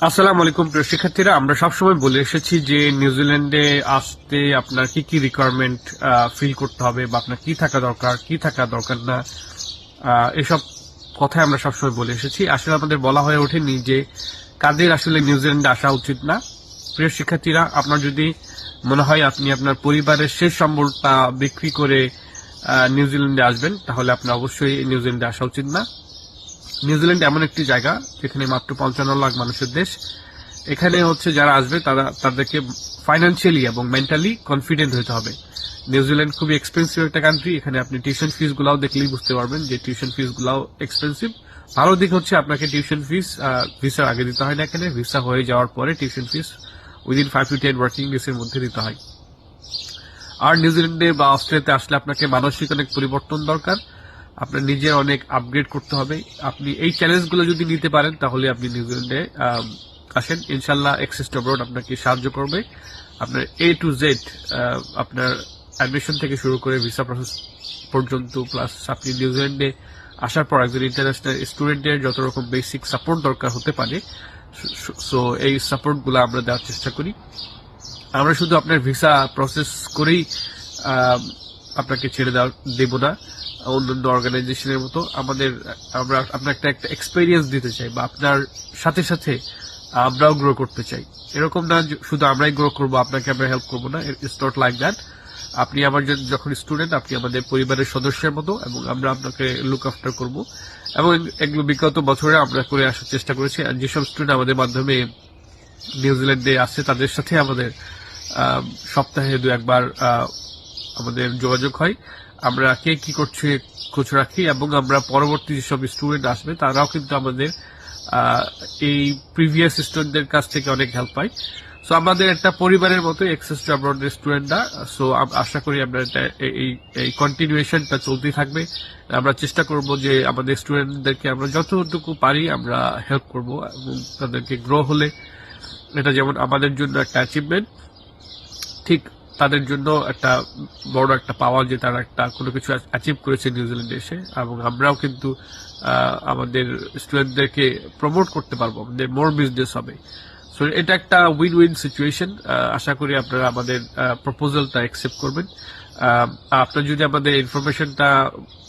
আসসালামু আলাইকুম প্রিয় শিক্ষার্থীরা, আমরা সবসময় বলে এসেছি যে নিউজিল্যান্ডে আসতে আপনার কি কি রিকোয়ারমেন্ট ফিল করতে হবে বা আপনার কি থাকা দরকার কি থাকা দরকার না, এসব কথাই আমরা সবসময় বলে এসেছি। আসলে আমাদের বলা হয়ে ওঠেনি যে কাদের আসলে নিউজিল্যান্ডে আসা উচিত না। প্রিয় শিক্ষার্থীরা, আপনার যদি মনে হয় আপনি আপনার পরিবারের শেষ সম্বলটা বিক্রি করে নিউজিল্যান্ডে আসবেন, তাহলে আপনার অবশ্যই নিউজিল্যান্ডে আসা উচিত না। নিউজিল্যান্ড এমন একটি জায়গা যেখানে মাত্র 55 লাখ মানুষের দেশ। এখানে হচ্ছে যারা আসবে তাদেরকে ফাইন্যান্সিয়ালি এবং মেন্টালি কনফিডেন্ট হতে হবে। নিউজিল্যান্ড খুবই এক্সপেন্সিভ একটা কান্ট্রি। এখানে আপনি টিউশন ফিস গুলাও দেখলেই বুঝতে পারবেন যে টিউশন ফিস গুলাও এক্সপেন্সিভ। ভালো দিক হচ্ছে আপনাকে টিউশন ফিস ভিসার আগে দিতে হয় না, এখানে ভিসা হয়ে যাওয়ার পরে tuition fees within 5 to 10 working days এর মধ্যে দিতে হয়। আর নিউজিল্যান্ডে বা অস্ট্রেলিয়াতে আসলে আপনাকে মানসিক অনেক পরিবর্তন দরকার, আপনার নিজের অনেক আপগ্রেড করতে হবে। আপনি এই চ্যালেঞ্জগুলো যদি নিতে পারেন তাহলে আপনি নিউজিল্যান্ডে আসেন। ইনশাল্লাহ এক্সেস টু অ্যাব্রড আপনাকে সাহায্য করবে। আপনার A to Z, আপনার অ্যাডমিশন থেকে শুরু করে ভিসা প্রসেস পর্যন্ত, প্লাস আপনি নিউজিল্যান্ডে আসার পর একজন ইন্টারন্যাশনাল স্টুডেন্টের যত রকম বেসিক সাপোর্ট দরকার হতে পারে, সো এই সাপোর্টগুলো আমরা দেওয়ার চেষ্টা করি। আমরা শুধু আপনার ভিসা প্রসেস করেই আপনাকে ছেড়ে দেব না অন্যান্য অর্গানাইজেশনের মতো। আমরা আপনাকে একটা এক্সপেরিয়েন্স দিতে চাই, বা আপনার সাথে সাথে আমরাও গ্রো করতে চাই। এরকম না শুধু আমরাই গ্রো করবো, আপনাকে আমরা হেল্প করবো না, ইটস নট লাইক দ্যাট। আপনি আমার যখন স্টুডেন্ট, আপনি আমাদের পরিবারের সদস্যের মতো, এবং আমরা আপনাকে লুক আফটার করব। এবং এগুলো বিগত বছরে আমরা করে আসার চেষ্টা করেছি। আর যেসব স্টুডেন্ট আমাদের মাধ্যমে নিউজিল্যান্ডে আসছে তাদের সাথে আমাদের সপ্তাহে 2-1 বার আমাদের যোগাযোগ হয়। আমরা কে কি করছে খোঁজ রাখি, এবং আমরা পরবর্তী যেসব স্টুডেন্ট আসবে তারাও কিন্তু আমাদের এই প্রিভিয়াস স্টুডেন্টদের কাছ থেকে অনেক হেল্প পাই। সো আমাদের একটা পরিবারের মতো এক্সেস টু অ্যাব্রড স্টুডেন্টরা। সো আশা করি আমরা এই কন্টিনিউয়েশনটা চলতেই থাকবে। আমরা চেষ্টা করব যে আমাদের স্টুডেন্টদেরকে আমরা যতটুকু পারি আমরা হেল্প করব, এবং তাদেরকে গ্রো হলে এটা যেমন আমাদের জন্য একটা অ্যাচিভমেন্ট, ঠিক তাদের জন্য একটা বড় একটা পাওয়া যে তারা একটা কোনো কিছু অ্যাচিভ করেছে নিউজিল্যান্ডে এসে। এবং আমরাও কিন্তু আমাদের স্টুডেন্টদেরকে প্রমোট করতে পারবো, আমাদের মোর বিজনেস হবে। সো এটা একটা উইন উইন সিচুয়েশন। আশা করি আপনারা আমাদের প্রপোজালটা অ্যাকসেপ্ট করবেন। আপনার যদি আমাদের ইনফরমেশনটা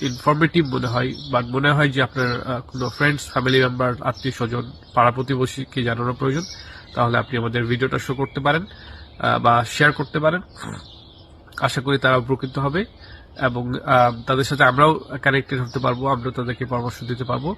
ইনফরমেটিভ মনে হয়, বা মনে হয় যে আপনার কোনো ফ্রেন্ডস, ফ্যামিলি মেম্বার, আত্মীয় স্বজন, পাড়া প্রতিবেশীকে জানানোর প্রয়োজন, তাহলে আপনি আমাদের ভিডিওটা শো করতে পারেন বা শেয়ার করতে পারেন। আশা করি তারা উপকৃত হবে, এবং তাদের সাথে আমরাও কানেক্টেড হতে পারবো, আমরা তাদেরকে পরামর্শ দিতে পারবো।